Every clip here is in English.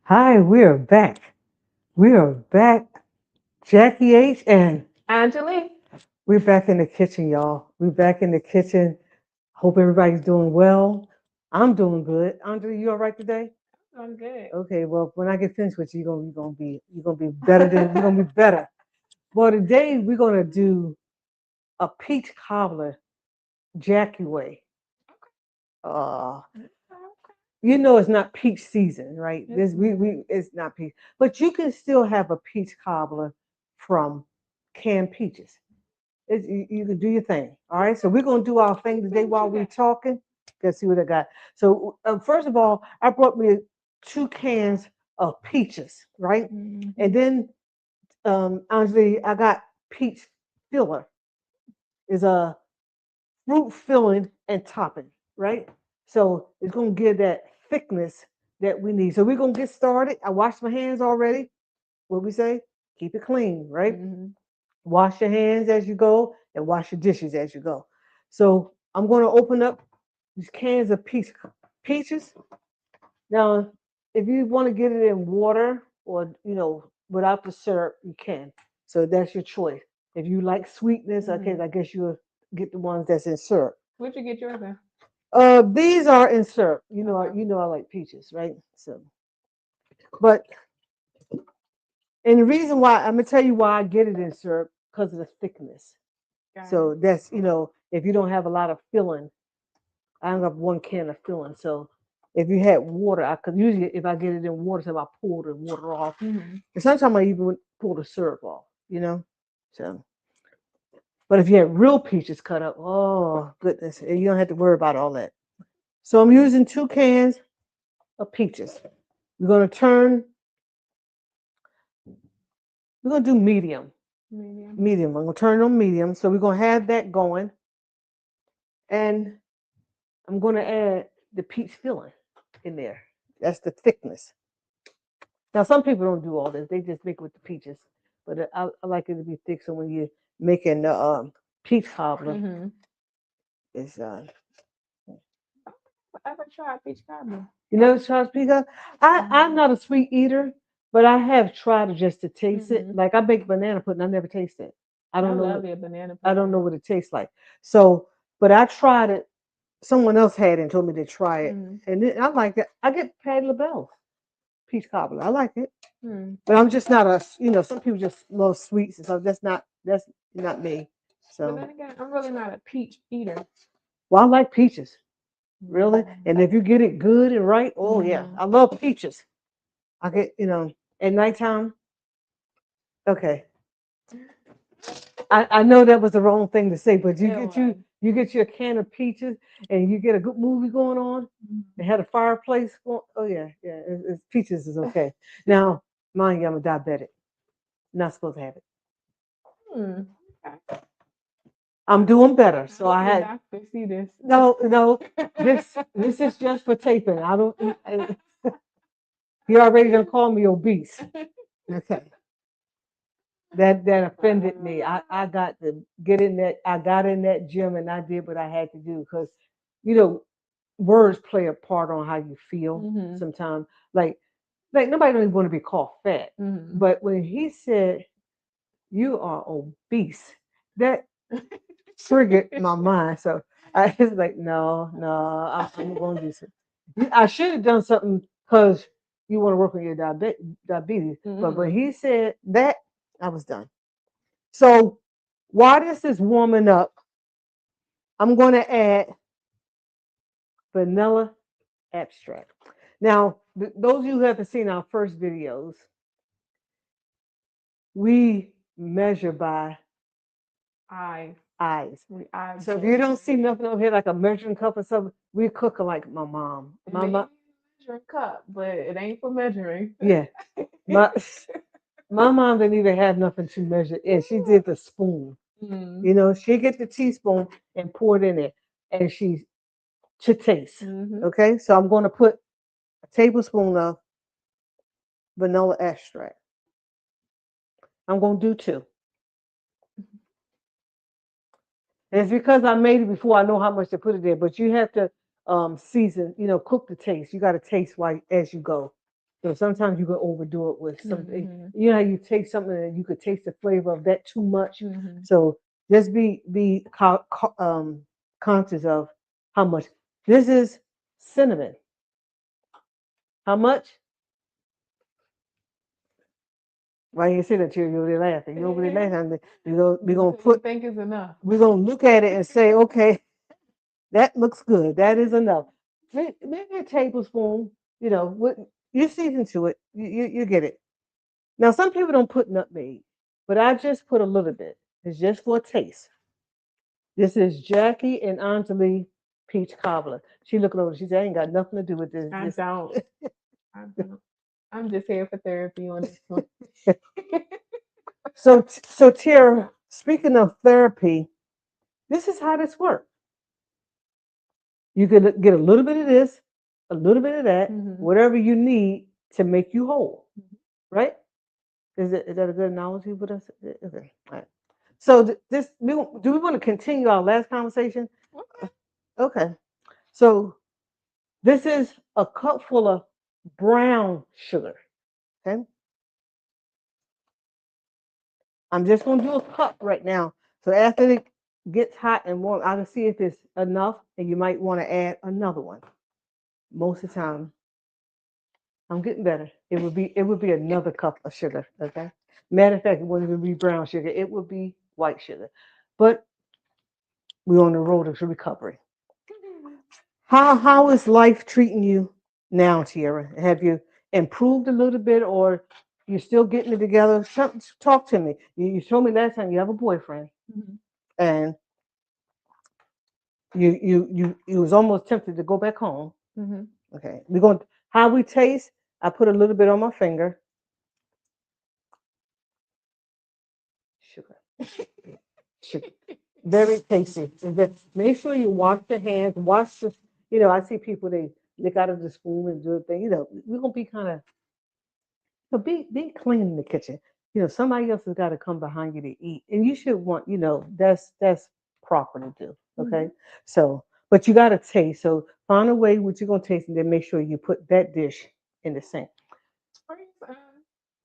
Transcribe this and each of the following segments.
Hi, we are back. We are back. Jackie H and Angeli, we're back in the kitchen, y'all. We're back in the kitchen. Hope everybody's doing well. I'm doing good. Andre, you all right today? I'm good. Okay, well, when I get finished with you, you're gonna be better than you're gonna be better. Well, today we're gonna do a peach cobbler Jackie way. Uh, you know it's not peach season, right? This we it's not peach, but you can still have a peach cobbler from canned peaches. You can do your thing. All right. So we're gonna do our thing today while we're talking. Let's see what I got. So first of all, I brought me 2 cans of peaches, right? And then honestly, I got peach filler. Is a fruit filling and topping, right? So it's gonna give that thickness that we need. So we're gonna get started. I washed my hands already. What we say? Keep it clean, right? Wash your hands as you go and wash your dishes as you go. So I'm going to open up these cans of peaches. Now, if you want to get it in water or without the syrup, you can. So that's your choice. If you like sweetness, okay, I guess you'll get the ones that's in syrup. Where'd you get yours in? These are in syrup. You know I like peaches, right? So, but and the reason why I'm gonna tell you why I get it in syrup because of the thickness. So that's if you don't have a lot of filling, I only have 1 can of filling. So if you had water, I could usually if I get it in water, so I pour the water off. And sometimes I even pull the syrup off. So but if you had real peaches cut up, oh goodness, you don't have to worry about all that. So I'm using 2 cans of peaches. We're gonna turn. We're gonna do medium. Medium. I'm gonna turn it on medium. So we're gonna have that going, and I'm gonna add the peach filling in there. That's the thickness. Now, some people don't do all this; they just make it with the peaches. But I like it to be thick, so when you're making the peach cobbler, it's I ever tried peach cobbler? you never tried peach cobbler. I'm not a sweet eater, but I have tried it just to taste it. Like I make banana pudding, I never taste it. I don't know love what your banana I don't pudding. know what it tastes like. So, but I tried it. Someone else had it and told me to try it, and then I like it. I get Patty LaBelle peach cobbler. I like it. But I'm just not some people just love sweets and stuff. That's not me. But So, then again, I'm really not a peach eater. well, I like peaches, really. And if you get it good and right, oh yeah, I love peaches. I get, at nighttime. Okay, I know that was the wrong thing to say, but you get your can of peaches and you get a good movie going on and had a fireplace going. Oh yeah, yeah, peaches is okay. Now, mind you, I'm a diabetic. Not supposed to have it. Hmm. Okay. I'm doing better. So I I hope your had doctor see this. no. This is just for taping. I don't. He already done called me obese. Okay, that offended me. I got to get in that. I got in that gym and I did what I had to do because, you know, words play a part on how you feel sometimes. Like nobody don't even want to be called fat, but when he said you are obese, that triggered my mind. So I was like, no, I'm going to do something. I should have done something because you want to work on your diabetes. But when he said that, I was done. So while this is warming up, I'm going to add vanilla extract. Now, those of you who haven't seen our first videos, we measure by Eyes. eyes. We eyes. So if you don't see nothing over here like a measuring cup or something, we cook like my mom. My mom, Measuring cup, but it ain't for measuring. yeah. My my mom didn't even have nothing to measure in. She did the spoon. She get the teaspoon and pour it in there, and she to taste. Okay, so I'm going to put a tablespoon of vanilla extract. I'm going to do 2. And it's because I made it before. I know how much to put it there, but you have to season. Cook the taste. You got to taste while as you go. So sometimes you can overdo it with something. Mhm. You know how you take something and you could taste the flavor of that too much. Mhm. So just be conscious of how much. This is cinnamon. How much? Why you say that you're really laughing? You're really laughing. We're gonna You put. think it's enough? We're gonna look at it and say, okay, that looks good. That is enough. Maybe a tablespoon. You know, you season to it. You get it. Now some people don't put nutmeg, but I just put a little bit. It's just for a taste. This is Jackie and Enjoli peach cobbler. She looking over. She said, "I ain't got nothing to do with this." I This don't. I don't. I'm just here for therapy on this one. so Tara, speaking of therapy, this is how this works. You could get a little bit of this, a little bit of that, Mhm. whatever you need to make you whole, right? Is that a good analogy with us? Okay. All right. So do we want to continue our last conversation? Okay. Okay. So this is a cup full of brown sugar. Okay. I'm just gonna do a cup right now. So after it gets hot and warm, I can see if it's enough, and you might want to add another one. Most of the time, I'm getting better. It would be another cup of sugar. Okay. Matter of fact, it wouldn't even be brown sugar. It would be white sugar. But we're on the road to recovery. How is life treating you now, Tierra? Have you improved a little bit, or you're still getting it together? Talk to me. You told me last time you have a boyfriend, Mhm. and you was almost tempted to go back home. Mhm. Okay, we're going. How we taste? I put a little bit on my finger. Sugar, sugar, very tasty. And then make sure you wash your hands. Wash the. I see people they lick out of the spoon and do the thing. We're gonna be kind of. So be clean in the kitchen. Somebody else has got to come behind you to eat, and you should want. That's proper to do. Okay, Mhm. so but you got to taste. So find a way what you're gonna taste, and then make sure you put that dish in the sink. Where's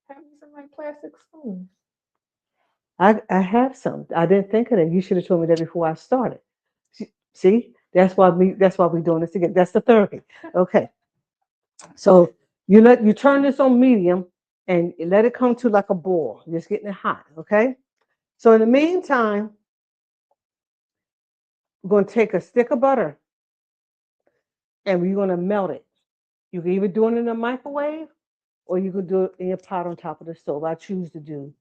having some like plastic spoons? I have some. I didn't think of that. You should have told me that before I started. See, that's why we doing this again. That's the therapy. Okay, so you turn this on medium and let it come to like a boil. Just getting it hot. Okay. So in the meantime, we're going to take a stick of butter and we're going to melt it. You can either do it in the microwave or you can do it in your pot on top of the stove. I choose to do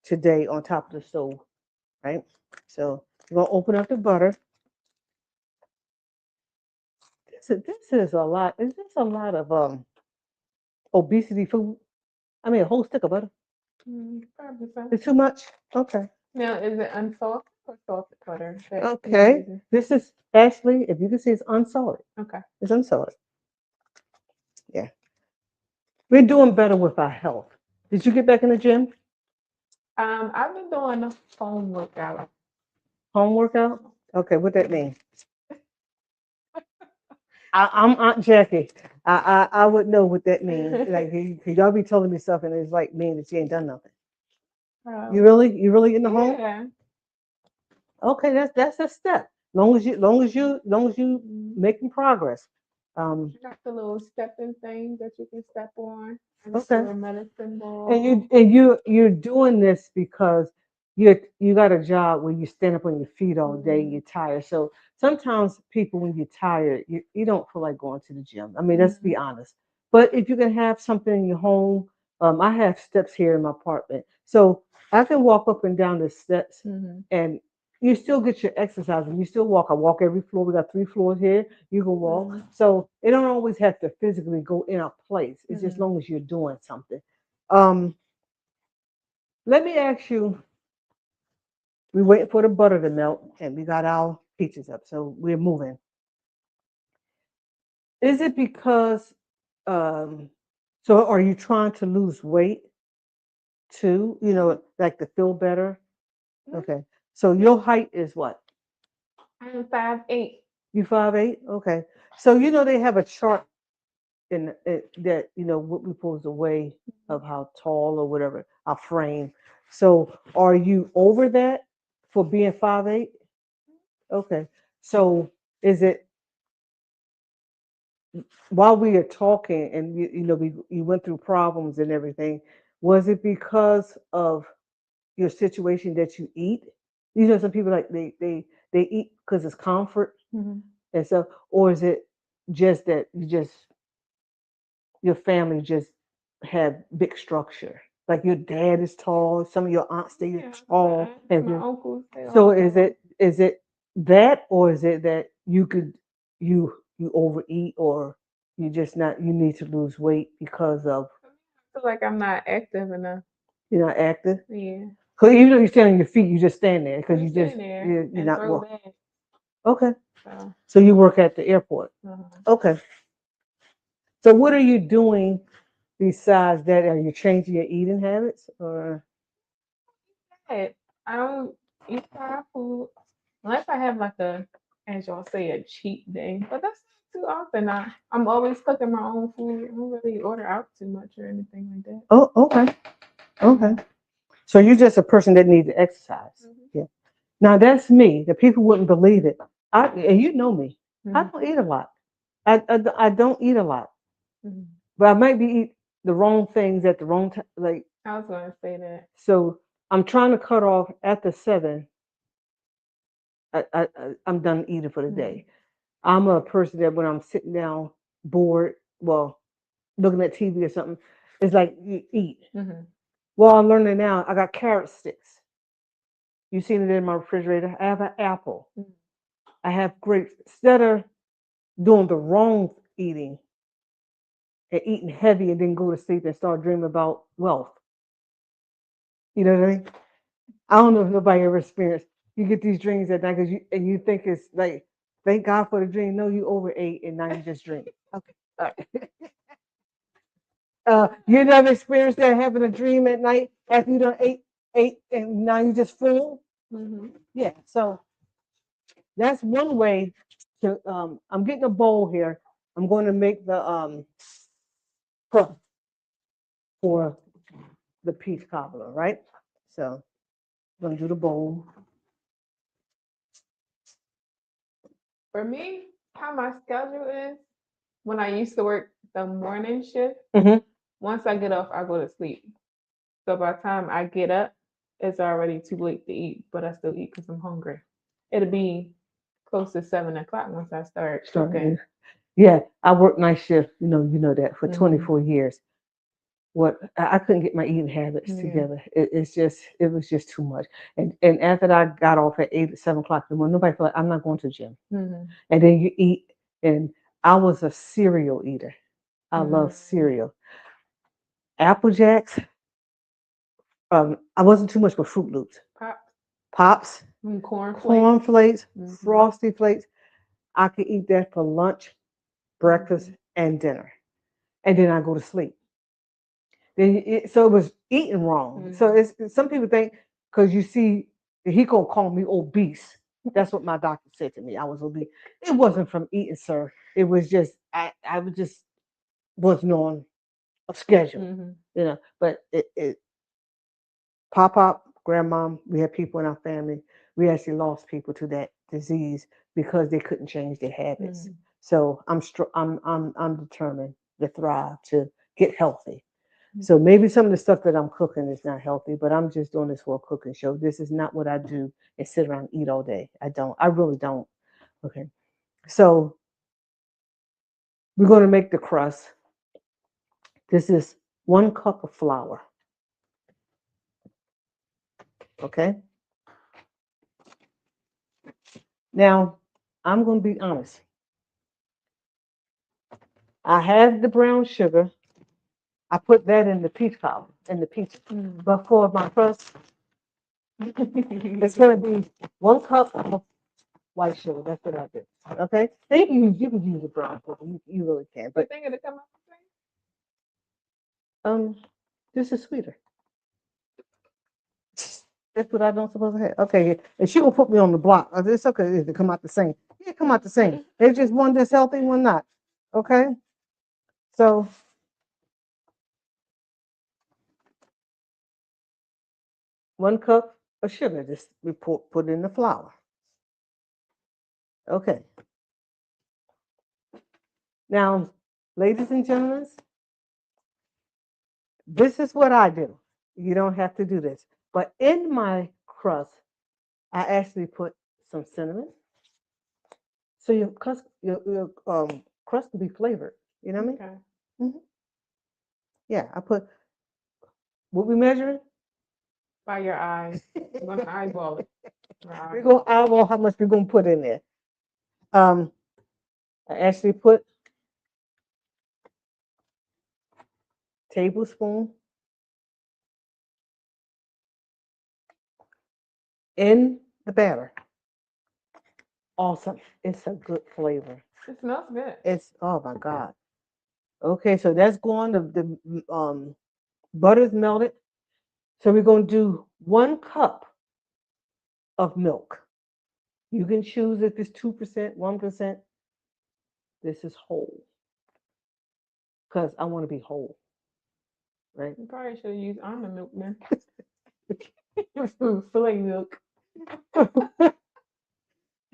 today on top of the stove, right? So you're going to open up the butter. This is a lot. Is this a lot of obesity food? I mean, a whole stick of butter. Probably so. It's too much. Okay. Now, is it unsalted or salted butter that you're Okay. using? This is actually, if you can see, it's unsalted. Okay. It's unsalted. Yeah. We're doing better with our health. Did you get back in the gym? I've been doing a home workout. Home workout? Okay, what that mean? I'm Aunt Jackie. I would know what that means. Like y'all be telling me stuff and it's like mean that you ain't done nothing. Um, You really in the home? yeah. Okay, that's a step. Long as you Mhm. making progress. Um, Got the little stepping thing that you can step on. I got the okay. little medicine And ball. you're doing this because you got a job where you stand up on your feet all day and Mhm. you're tired. So sometimes people when you're tired, you don't feel like going to the gym. I mean, let's be Mhm. honest. But if you can have something in your home, I have steps here in my apartment. So I can walk up and down the steps Mhm. and you still get your exercise and you still walk. I walk every floor. We got 3 floors here. You can walk. Mhm. So it don't always have to physically go in a place. It's just Mhm. long as you're doing something. Um, Let me ask you, we're waiting for the butter to melt and we got our peaches up, so we're moving. Is it because, um, so are you trying to lose weight too? Like to feel better? Mhm. Okay. So your height is what? I'm 5'8". You 5'8"? Okay. So they have a chart. in that what we pose the way of how tall or whatever our frame. So are you over that for being 5'8"? Okay. So is it while we are talking and you went through problems and everything, was it because of your situation that you eat? Some people like they eat because it's comfort Mm-hmm. and stuff, or is it just that your family just have big structure? Like your dad is tall, some of your aunts they are tall, my uncles. so is it that, or is it that you overeat, or you need to lose weight because of I feel like I'm not active enough. you're not active? Yeah. Because even though you stand on your feet, you just stand there because I'm you just sitting there you're and not throw working. bags. Okay, So, so you work at the airport. Okay, so what are you doing besides that? Are you changing your eating habits, or I don't eat fried food unless I have like as y'all say, a cheat day. But that's not too often. I'm always cooking my own food. I don't really order out too much or anything like that. oh, okay, okay. Mhm. So you're just a person that needs to exercise. Mhm. Yeah. Now that's me. The people wouldn't believe it. And you know me. I Mhm. don't eat a lot. I don't eat a lot, Mhm. but I might be eat the wrong things at the wrong time. Like I was gonna say that. so, I'm trying to cut off after 7. I'm done eating for the Mhm. day. I'm a person that when I'm sitting down bored, well, looking at TV or something, it's like you eat. Mhm. Well, I'm learning now. I got carrot sticks. You seen it in my refrigerator. I have an apple. Mhm. I have grapes. Instead of doing the wrong eating and eating heavy and then go to sleep and start dreaming about wealth. You know what I mean? I don't know if nobody ever experienced. You get these dreams at night because you think it's like, thank God for the dream. No, you overate and now you just dream. Okay. All right. You never experienced that having a dream at night after you done ate and now you just full? Mhm. Yeah. So that's one way to I'm getting a bowl here. I'm going to make the crust for the peach cobbler, right? So I'm gonna do the bowl. For me, how my schedule is when I used to work the morning shift. Hmm. Once I get off, I go to sleep. So by the time I get up, it's already too late to eat, but I still eat because I'm hungry. It'll be close to 7 o'clock once I start cooking. Yeah, I worked night shift. You know that for Hmm. 24 years. What I couldn't get my eating habits Yeah. together. It was just too much. And after I got off at 8, 7 o'clock in the morning, nobody felt like I'm not going to the gym. Hmm. And then you eat, and I was a cereal eater. I love Hmm. cereal. Apple Jacks. I wasn't too much for Fruit Loops. Pop, Pops, corn flakes. corn flakes, Hmm. frosty flakes. I could eat that for lunch, breakfast, Hmm. and dinner. And then I go to sleep. So it was eating wrong. So Hmm. some people think because you see he gonna call me obese. That's what my doctor said to me. I was obese. It wasn't from eating, sir. It was just I was just wasn't on a schedule, Hmm. But it pop, grandma, we had people in our family. We actually lost people to that disease because they couldn't change their habits. Hmm. So I'm determined to thrive, to get healthy. So maybe some of the stuff that I'm cooking is not healthy, but I'm just doing this for a cooking show. This is not what I do and sit around and eat all day. I don't. I really don't. Okay. So we're going to make the crust. This is 1 cup of flour. Okay. Now I'm going to be honest. I have the brown sugar. I put that in the peach cobbler, in the peach. Hmm. But for my crust, it's going to be 1 cup of white sugar. That's what I do. Okay. And you can use the brown sugar. You really can. You But think it'll come out the um, this is sweeter. That's what I don't supposed to have. Okay, and she will put me on the block. It's okay to come out the same. Yeah, come out the same. same? There's just one that's healthy, one not. Okay. So one cup of sugar, just we put in the flour. Okay. Now, ladies and gentlemen, this is what I do. You don't have to do this. But in my crust, I actually put some cinnamon. So your crust can be flavored. You know what I mean? Okay. Hmm. Yeah, I put what we measuring? By your eyes. I'm gonna eyeball it. We're Right. gonna eyeball how much we're gonna put in there. Um, I actually put tablespoon in the batter. Awesome. It's a good flavor. It smells good. It's oh my God. Okay, so that's going. The butter's melted. So we're gonna do 1 cup of milk. You can choose if it's 2%, 1%. This is whole because I want to be whole, right? You probably should use almond milk then. Soy milk.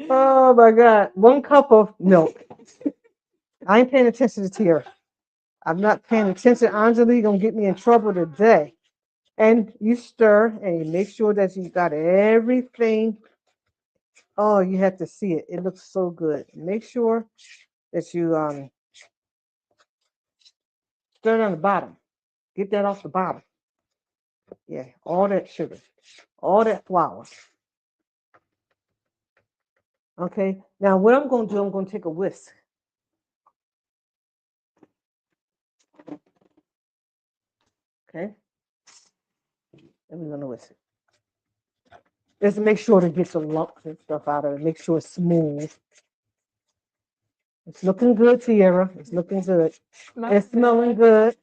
Oh my God, 1 cup of milk. I ain't paying attention to Tierra. I'm not paying attention. Anjali gonna get me in trouble today. And you stir and you make sure that you got everything. Oh, you have to see it. It looks so good. Make sure that you stir it on the bottom. Get that off the bottom. Yeah, all that sugar, all that flour. Okay. Now what I'm gonna do, I'm gonna take a whisk. Okay. And we're gonna whisk it. Just make sure to get the lumps and stuff out of it. Make sure it's smooth. It's looking good, Tierra. It's looking good. It's smelling good.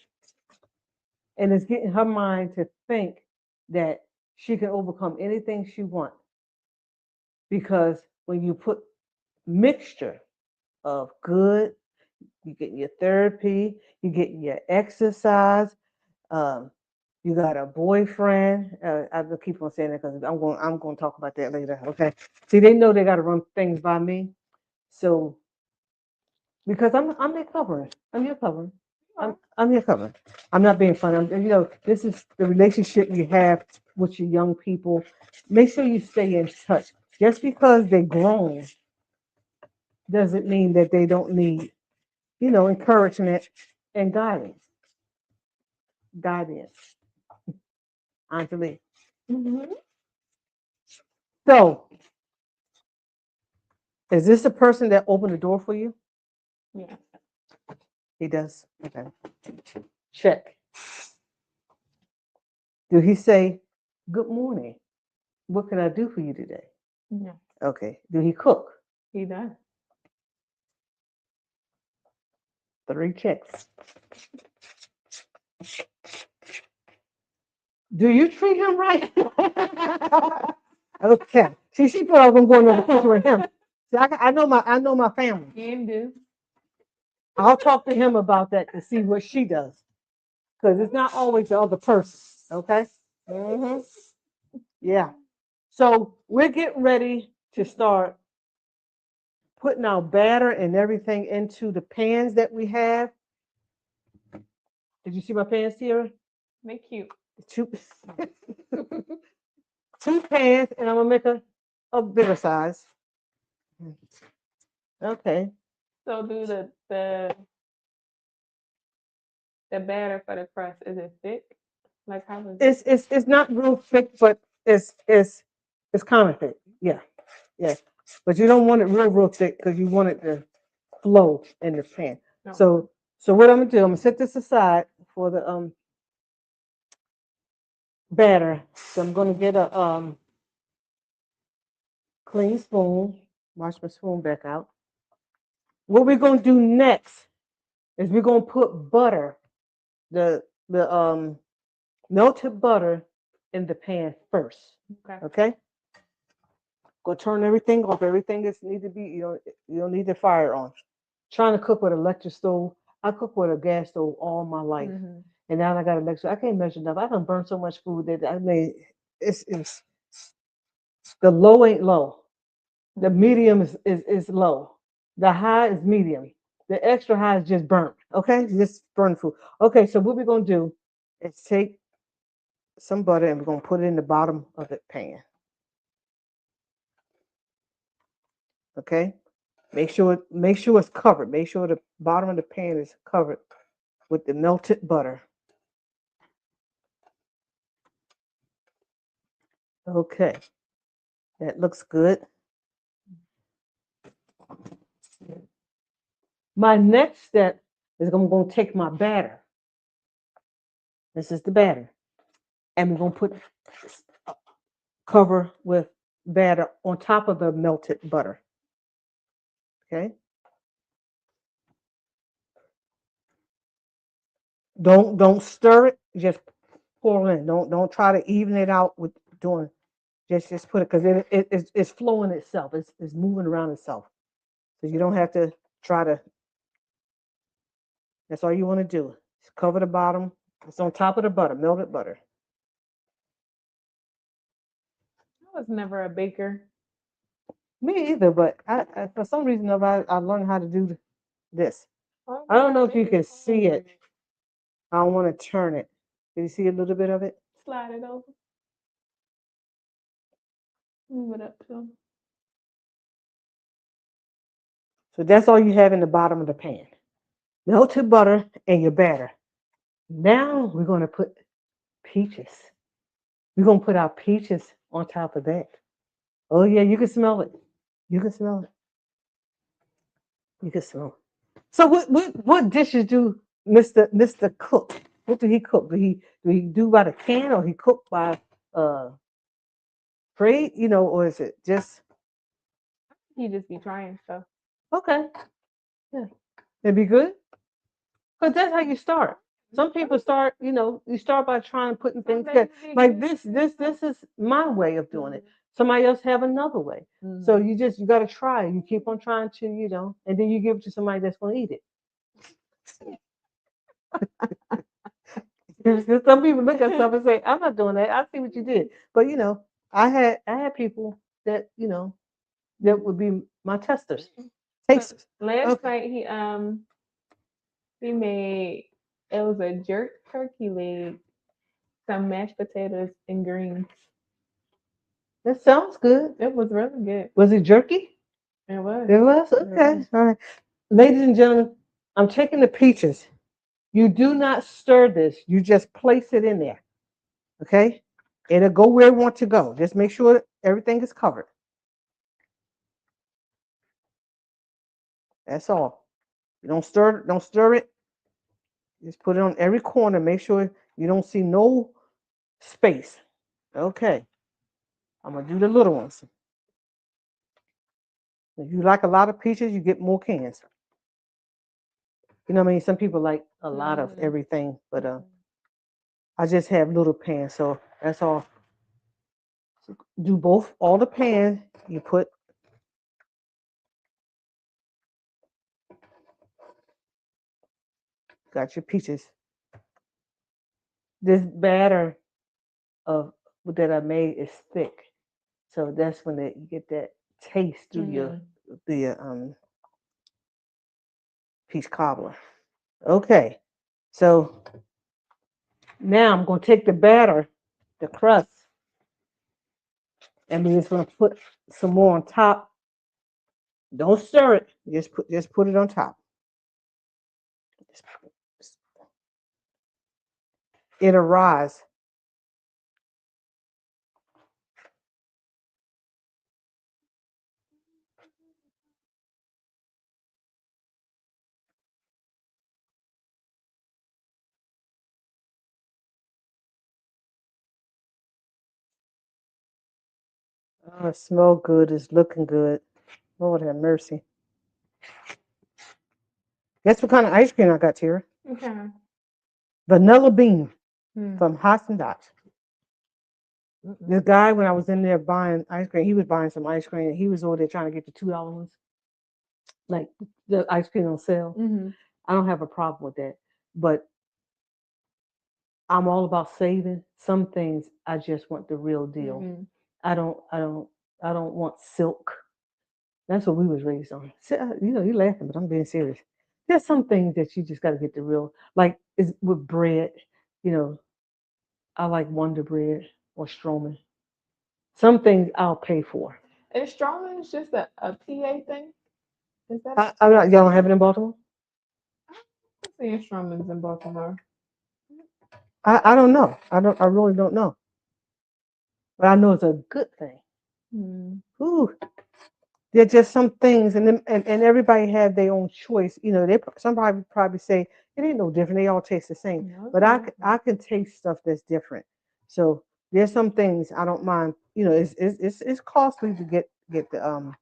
And it's getting her mind to think that she can overcome anything she wants. Because when you put mixture of good, you get your therapy, you get your exercise, um, you got a boyfriend. I will keep on saying that because I'm going to talk about that later. Okay. See, they know they got to run things by me. So because I'm their covering. I'm your covering. I'm your covering. I'm not being funny. This is the relationship you have with your young people. Make sure you stay in touch. Just because they're grown doesn't mean that they don't need, encouragement and guidance. Guidance, Anjali. Mm-hmm. So, is this the person that opened the door for you? Yeah. He does. Okay. Check. Do he say, "Good morning. What can I do for you today?" Yeah. Okay. Do he cook? He does. 3 checks. Do you treat him right? Okay. See, she thought I was going to go with him. See, I know my family. Can do. I'll talk to him about that to see what she does, because it's not always the other person. Okay. Hmm. Yeah. So we're getting ready to start putting our batter and everything into the pans that we have. Did you see my pans here? They cute. Two, two pans, and I'm gonna make a bigger size. Okay. So do the batter for the crust, is it thick? Like how is it? It's not real thick, but it's kind of thick. Yeah, yeah. But you don't want it real thick because you want it to flow in the pan. No. So what I'm gonna do, I'm gonna set this aside for the batter. So I'm gonna get a clean spoon, wash my spoon back out. What we're gonna do next is we're gonna put butter, the melted butter in the pan first. Okay. Okay. Go turn everything off. Everything is need to be, you don't need the fire on. Trying to cook with electric stove. I cook with a gas stove all my life, Mhm. and now I got to measure. I can't measure enough. I done burn so much food that I mean, it's the low ain't low. The medium is low. The high is medium. The extra high is just burnt. Okay, just burn food. Okay, so what we're gonna do is take some butter and we're gonna put it in the bottom of the pan. Okay, make sure it's covered. Make sure the bottom of the pan is covered with the melted butter. Okay, that looks good. My next step is I'm going to take my batter. This is the batter, and we're going to put cover with batter on top of the melted butter. Okay. Don't stir it. Just pour in. Don't try to even it out with doing. Just put it because it's flowing itself. It's moving around itself. So you don't have to try to. That's all you want to do. Just cover the bottom. It's on top of the butter, melted butter. I was never a baker. Me either, but I for some reason I learned how to do this. I was I don't never know a if you baker. can see it. I don't want to turn it. Can you see a little bit of it? Slide it over. Move it up to. So that's all you have in the bottom of the pan. Melted butter and your batter. Now we're going to put peaches. We're going to put our peaches on top of that. Oh yeah, you can smell it. You can smell it. You can smell it. So what dishes do Mr. Cook? What do he cook? Do he do by the can or he cook by trade? Or is it just He just be trying stuff. okay? Yeah, it'd be good. Because that's how you start. Some people start, you start by trying putting things together. Like this is my way of doing it. Somebody else have another way. So you got to try. You keep on trying to, and then you give it to somebody that's going to eat it. Some people look at stuff and say, "I'm not doing that. I see what you did." But I had people that that would be my testers, tasters. Last Okay, night he made it was a jerk turkey leg, some mashed potatoes and greens. that sounds good. It was really good. Was it jerky? It was. It was It okay. was. All right, ladies and gentlemen, I'm taking the peaches. You do not stir this. You just place it in there. Okay, it'll go where it wants to go. Just make sure everything is covered. That's all. You don't stir it. Don't stir it. Just put it on every corner. Make sure you don't see no space. Okay. I'm gonna do the little ones. If you like a lot of peaches, you get more cans. You know what I mean? Some people like a lot of Mhm. everything, but I just have little pans, so that's all. Do both all the pans. You got your peaches. This batter of that I made is thick, so that's when you get that taste through Mhm. the peach cobbler. Okay, so now I'm gonna take the batter, the crust, and we're just gonna put some more on top. Don't stir it. Just put it on top. It'll rise. Oh, it smells good. It's looking good. Lord have mercy. Guess what kind of ice cream I got, Tara? Okay. Vanilla bean Hmm. from Haagen Dazs. This guy, when I was in there buying ice cream, he was buying some ice cream. He was over there trying to get the $2 ones, like the ice cream on sale. Mhm. I don't have a problem with that. But I'm all about saving. Some things I just want the real deal. Mhm. I don't I don't I don't want silk. That's what we was raised on. You're laughing, but I'm being serious. There's some things that you just got to get the real, like is with bread. You know, I like Wonder Bread or Stroman. Some things I'll pay for. Is Strowman is just a PA thing? Is that I'm not. Y'all don't have it in Baltimore. I'm seeing Strowman's in Baltimore? I don't know. I don't. I really don't know. But I know it's a good thing. Hmm. Ooh, there are just some things, and everybody have their own choice. You know, somebody probably say it ain't no different. They all taste the same. No, it's But not. I can taste stuff that's different. So there's some things I don't mind. You know, it's costly to get the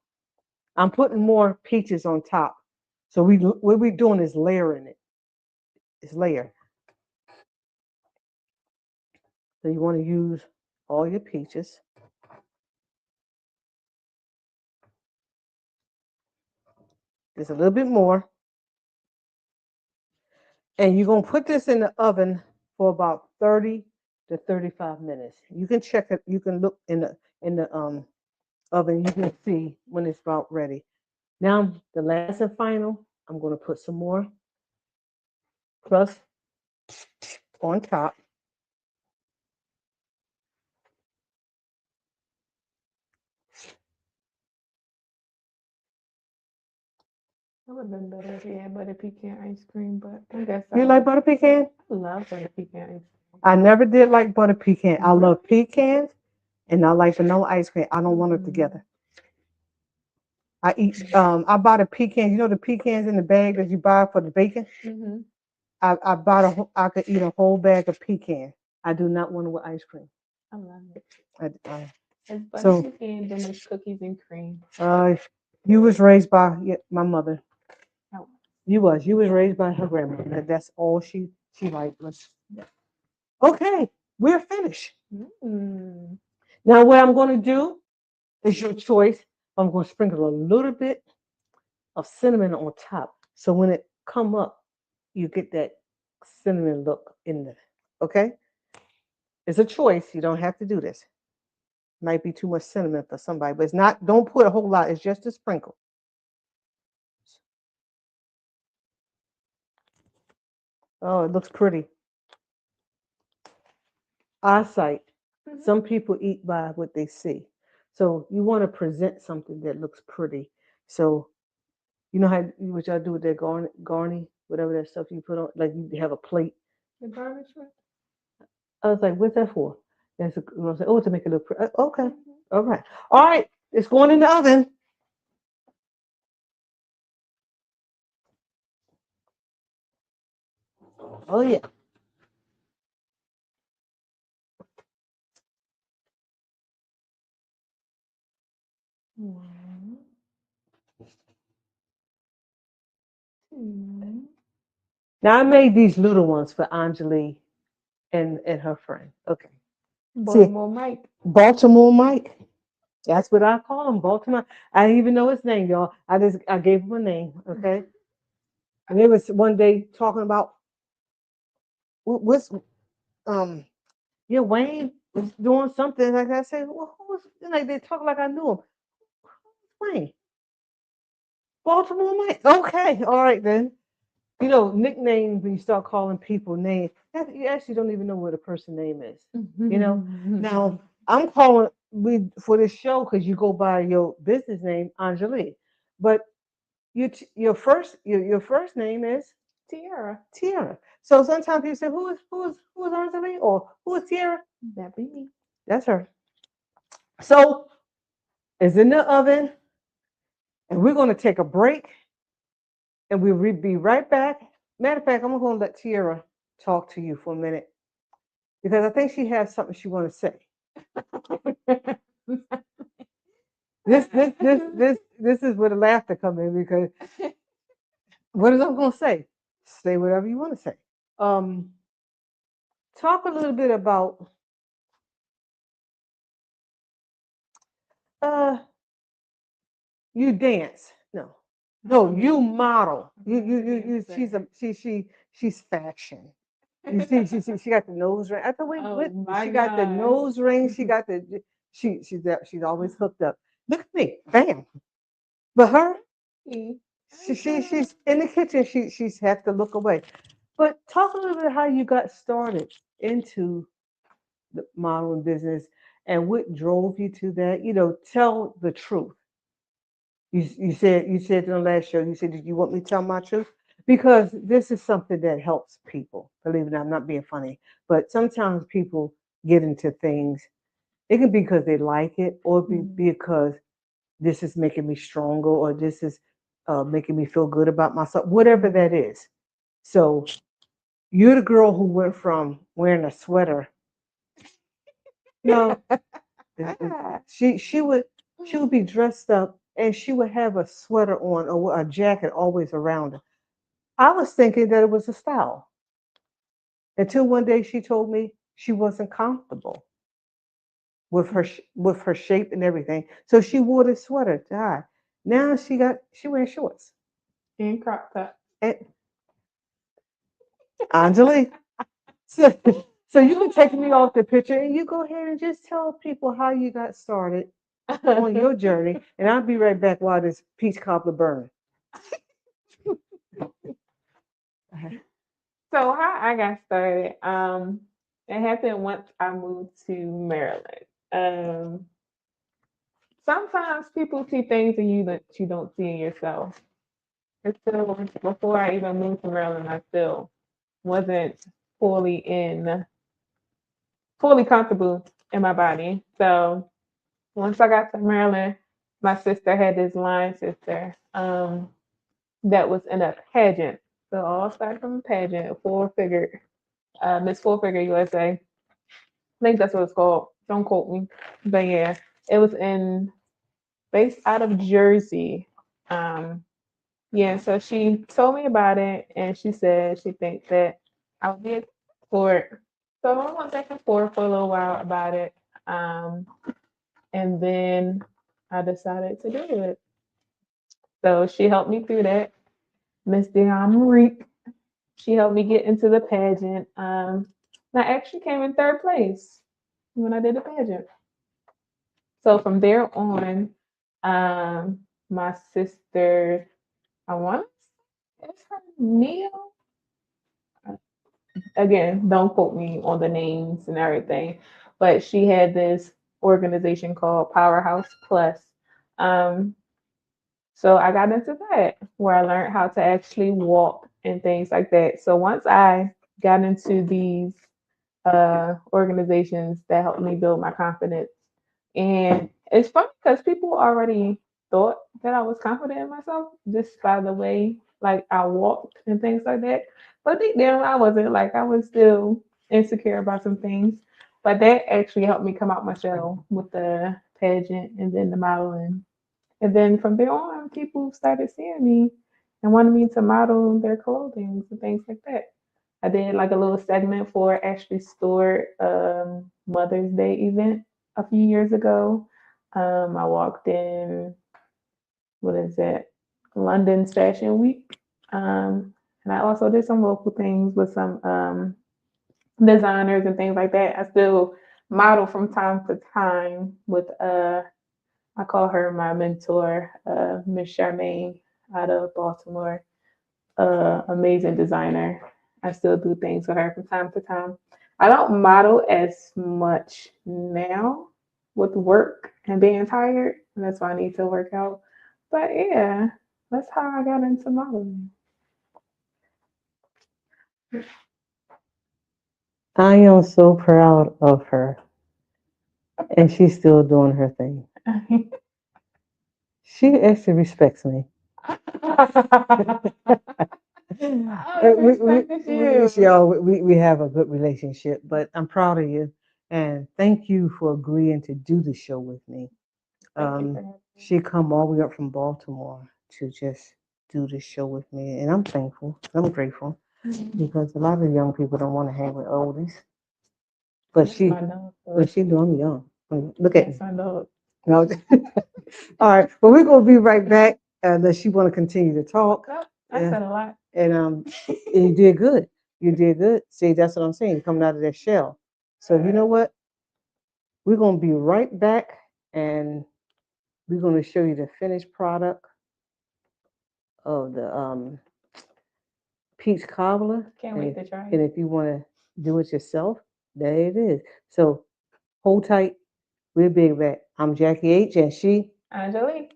I'm putting more peaches on top. So what we doing is layering it. It's layer. So you want to use all your peaches. Just a little bit more. And you're gonna put this in the oven for about 30 to 35 minutes. You can check it, you can look in the oven, you can see when it's about ready. Now the last and final, I'm gonna put some more crust on top. It would have been better if he had butter pecan ice cream, but I guess You like butter pecan? I love butter pecan ice I never did like butter pecan. I cream. love pecans and I like vanilla ice cream. I don't want it Mm. together. I buy the pecans, you know the pecans in the bag that you buy for the bacon? Mm-hmm. I bought I could eat a whole bag of pecan. I do not want it with ice cream. I love it. I, It's butter so pecan, then it's cookies and cream. uh, you was raised by my mother. Oh. You was raised by her grandmother. That's all she liked. Okay, we're finished. Mm. Now what I'm going to do is your choice. I'm going to sprinkle a little bit of cinnamon on top, so when it come up, you get that cinnamon look in there. Okay, it's a choice. You don't have to do this. Might be too much cinnamon for somebody, but it's not. Don't put a whole lot. It's just a sprinkle. Oh, it looks pretty. Eyesight. Mhm. Some people eat by what they see. So you want to present something that looks pretty. So you know how what y'all do with that garni, whatever that stuff you put on, like you have a plate. The garnishment. I was like, what's that for? And so, I was like, oh, to make it look pretty. Okay, Mhm. all right, all right. It's going in the oven. Oh yeah. One, two. Now I made these little ones for Anjali and her friend. Okay. See, Baltimore Mike. Baltimore Mike. That's what I call him, Baltimore. I didn't even know his name, y'all. I gave him a name, okay? And it was one day talking about what's um yeah, Wayne was doing something like that. I said, well, who was like they talk like I knew him. Wayne, Baltimore Mike. Okay, all right then. You know, nicknames when you start calling people names, you actually don't even know what a person's name is. You know. Now I'm calling we for this show because you go by your business name, Anjali, but your first name is Tiara. Tiara. So sometimes people say, who is Anjali or who is Tiara? That be me. That's her. So it's in the oven, and we're going to take a break, and we'll be right back. Matter of fact, I'm going to let Tiara talk to you for a minute because I think she has something she want to say. This is where the laughter comes in because what is I going to say? Say whatever you want to say. Um, Talk a little bit about uh you dance. No. No, you model. She's fashion. You see, she got the nose ring. I thought Oh wait, my she got the God. nose ring. She got she's always hooked up. Look at me, bam. But her, she's in the kitchen. She's have to look away. But talk a little bit how you got started into the modeling business and what drove you to that. Tell the truth. You said in the last show. You said, "Did you want me to tell my truth?" Because this is something that helps people. Believe it or not, I'm not being funny, but sometimes people get into things. It can be because they like it, or be because this is making me stronger, or this is making me feel good about myself. Whatever that is. So you're the girl who went from wearing a sweater. No, she would be dressed up and she would have a sweater on or a jacket always around her. I was thinking that it was a style until one day she told me she wasn't comfortable with her shape and everything. So she wore the sweater to hide. Now she wears shorts. And crop top. And Anjali, so, so you can take me off the picture and you go ahead and just tell people how you got started on your journey, and I'll be right back while this peach cobbler burns. So how I got started, it happened once I moved to Maryland. Um, Sometimes people see things in you that you don't see in yourself. It's still before I even moved to Maryland, I still wasn't fully in fully comfortable in my body. So once I got to Maryland, my sister had this line sister that was in a pageant. So all started from a pageant, four figure, Miss Four Figure USA. I think that's what it's called. Don't quote me. But yeah, it was based out of Jersey. Um, yeah, so she told me about it and she said she thinks that I would be a good for it. So I went back and forth for a little while about it. Um, and then I decided to do it. So she helped me through that. Miss Dion Marie, she helped me get into the pageant. And I actually came in third place when I did the pageant. So from there on, my sister, I want it's her Neil. Again, don't quote me on the names and everything, but she had this organization called Powerhouse Plus. Um, so I got into that where I learned how to actually walk and things like that. So once I got into these organizations that helped me build my confidence, and it's funny because people already thought that I was confident in myself just by the way like I walked and things like that. But deep down I wasn't like I was still insecure about some things. But that actually helped me come out my shell with the pageant and then the modeling. And then from there on, people started seeing me and wanted me to model their clothing and things like that. I did like a little segment for Ashley Stewart Mother's Day event a few years ago. I walked in what is that? London's Fashion Week. And I also did some local things with some designers and things like that. I still model from time to time with I call her my mentor, Miss Charmaine out of Baltimore, amazing designer. I still do things with her from time to time. I don't model as much now with work and being tired, and that's why I need to work out. But yeah, that's how I got into modeling. I am so proud of her, and she's still doing her thing. She actually respects me. I respect you. We have a good relationship, but I'm proud of you, and thank you for agreeing to do the show with me. Thank you for Um, having she come all the way up from Baltimore to just do this show with me, and I'm thankful. I'm grateful me. because a lot of young people don't want to hang with oldies, but That's my dog. she doing young. Look at That's me. my dog. No. All right, well, we're gonna be right back. unless you want to continue to talk. No, I Yeah. said a lot. And you did good. You did good. See, that's what I'm saying. You're coming out of that shell. So you know what? We're gonna be right back, and we're gonna show you the finished product of the peach cobbler. Can't And wait if, to try and it. if you want to do it yourself, there it is. So hold tight. We're big back. I'm Jackie H, and she. Enjoli.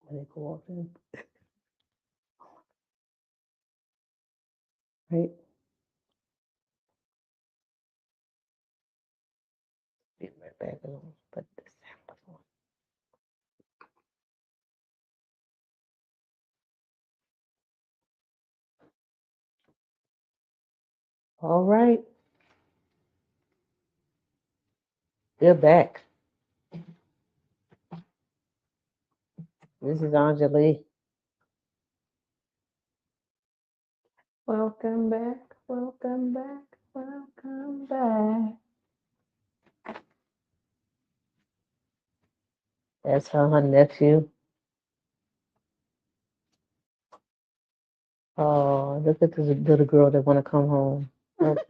When they go off in, right? Be right back. Put the samples on. All right, we're back. This is Enjoli. Welcome back. Welcome back. Welcome back. That's her nephew. Oh, look at this little girl that want to come home. Okay.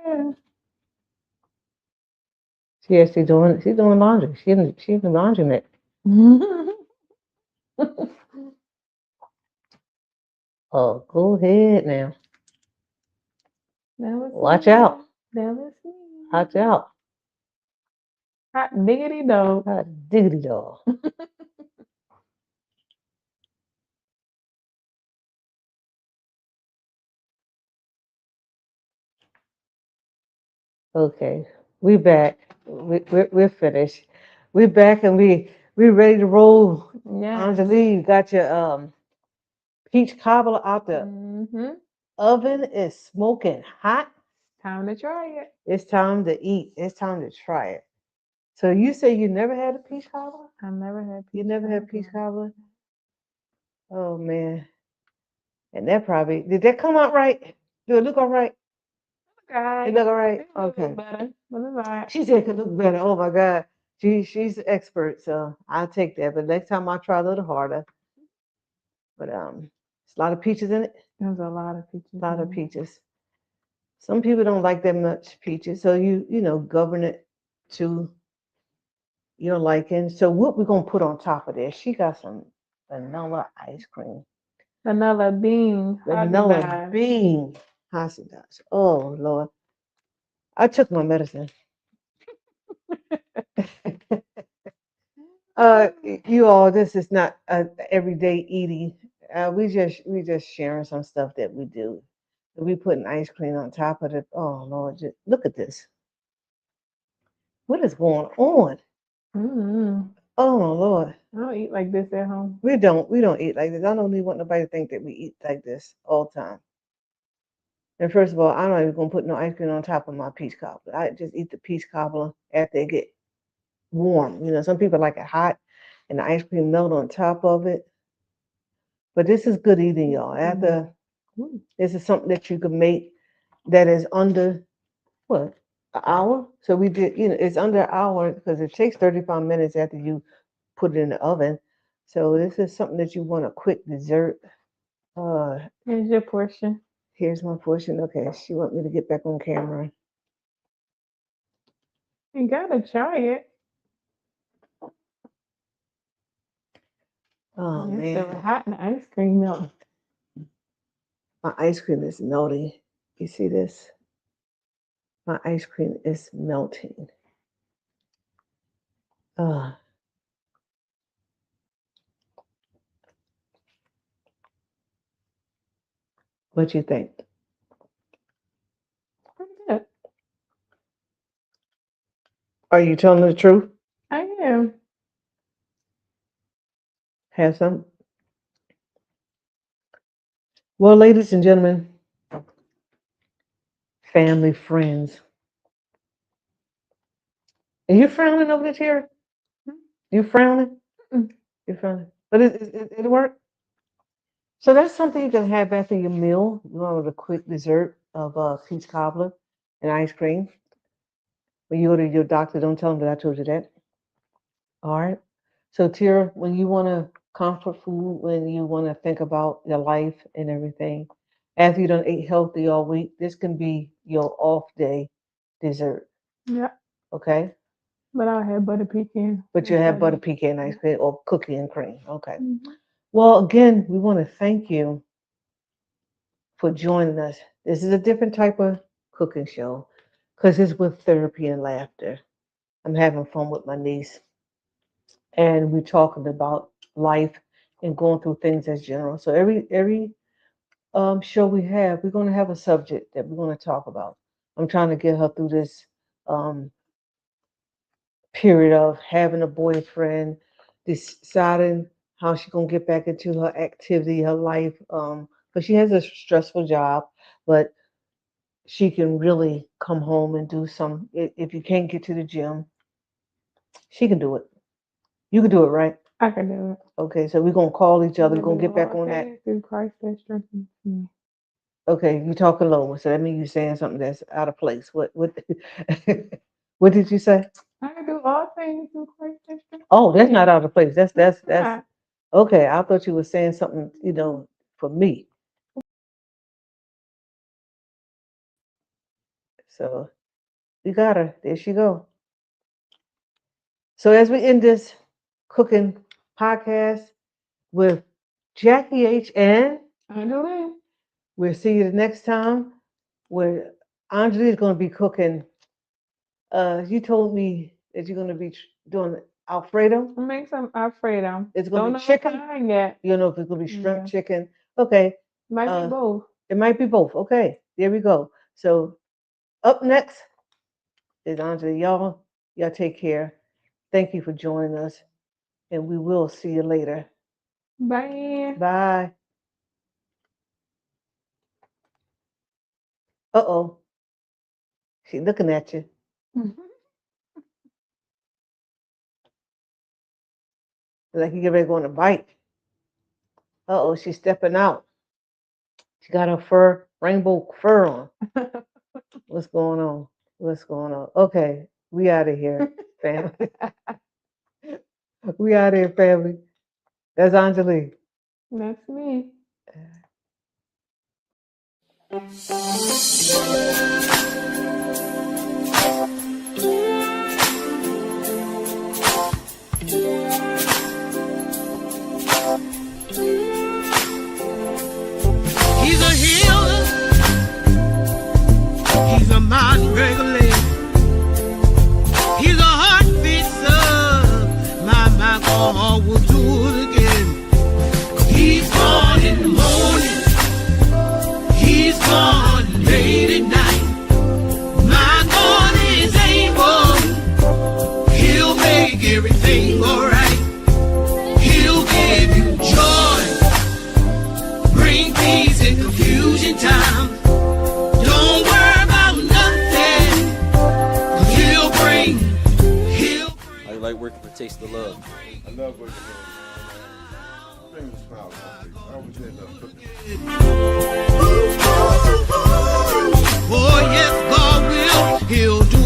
Yeah. She's doing laundry. She's in the laundromat. Oh, go ahead now. That was Watch me. out. That was me. Watch out. Hot diggity dog. Hot diggity dog. Okay, we back. We're finished. We're back and we ready to roll. Yeah. Anjali, you got your peach cobbler out the Mm-hmm. oven. It's smoking hot. Time to try it. It's time to eat. It's time to try it. So you say you never had a peach cobbler? I never had peach You never had peach cobbler. cobbler? Oh man. And that probably did that come out right? Do it look all right? It Okay. look all right? It could look Okay. better, but it's alright. She said it could look better. Oh my God. She's the expert, so I'll take that. But next time I'll try a little harder. But it's a lot of peaches in it. There's a lot of peaches. A lot of in it. peaches. Some people don't like that much peaches, so you know govern it to your liking. So what we're gonna put on top of this? She got some vanilla ice cream. Vanilla bean. Vanilla Haagen-Dazs. bean Haagen Dazs. Oh Lord, I took my medicine. You all, this is not everyday eating. We just sharing some stuff that we do. We putting ice cream on top of it. Oh Lord, just look at this. What is going on? Mm-hmm. Oh my Lord. I don't eat like this at home. We don't eat like this. I don't even want nobody to think that we eat like this all the time. And first of all, I'm not even gonna put no ice cream on top of my peach cobbler. I just eat the peach cobbler after they get warm. You know, some people like it hot and the ice cream melt on top of it. But this is good eating, y'all. After this is something that you can make that is under what, an hour? So we did, it's under an hour because it takes 35 minutes after you put it in the oven. So this is something that you want a quick dessert. Uh, Here's your portion. Here's my portion. Okay, she want me to get back on camera. You gotta try it. Oh It's man, still hot and ice cream milk. my ice cream is melting. You see this? My ice cream is melting. Uh, what you think? Pretty good. Are you telling the truth? I am. Have some? Well, ladies and gentlemen, family, friends. Are you frowning over the chair? You frowning? Mm. You frowning? But it'll work. So that's something you can have after your meal. You want a quick dessert of peach cobbler. and ice cream. When you go to your doctor, don't tell them that I told you that. All right. So, Tira, when you want to comfort food, when you want to think about your life and everything, after you done ate healthy all week, this can be your off day dessert. Yeah. Okay. But I'll have butter pecan. But you have butter instead. pecan ice cream or cookie and cream. Okay. Mhm. Well, again, we want to thank you for joining us. This is a different type of cooking show because it's with therapy and laughter. I'm having fun with my niece, and we're talking about life and going through things as general. So every show we have, we're going to have a subject that we're going to talk about. I'm trying to get her through this um, period of having a boyfriend, deciding how she's going to get back into her activity, her life, because she has a stressful job, but she can really come home and do some. If you can't get to the gym, she can do it. You can do it, right? I can do it. Okay, so we're gonna call each other. I We're gonna do get back all on that. things through Christ that strengthens me. Okay, you talking low, so that means you're saying something that's out of place. What what did you say? I can do all things through Christ that strengthens Oh, that's me. not out of place. That's Not. okay. I thought you were saying something, for me. So you got her. There she go. So as we end this cooking podcast with Jackie H and Enjoli. we'll see you the next time where Anjali is going to be cooking. You told me that you're going to be doing Alfredo. Make some Alfredo. It's going Don't to know be what chicken. kind yet. You don't know if it's going to be shrimp, Yeah. chicken. Okay. Might be both. It might be both. Okay. There we go. So up next is Anjali. Y'all take care. Thank you for joining us. And we will see you later. Bye. Bye. Uh-oh. She's looking at you. Like you get ready to go on a bite. Uh-oh, she's stepping out. She got her rainbow fur on. What's going on? What's going on? Okay, we out of here, family. We out of here, family. That's Anjali. That's me. He's a healer. He's a mind regulator. He's a heart fixer. My God will do it again. He's gone in the morning. He's gone late at night. My God is able. He'll make everything alright. He'll give you joy. Bring peace in confusion time. Don't worry about nothing. 'Cause he'll bring. I like working for Taste of Love. I love working here. Bring the smile on my face. I always end up cooking. Oh, yes, God will. He'll do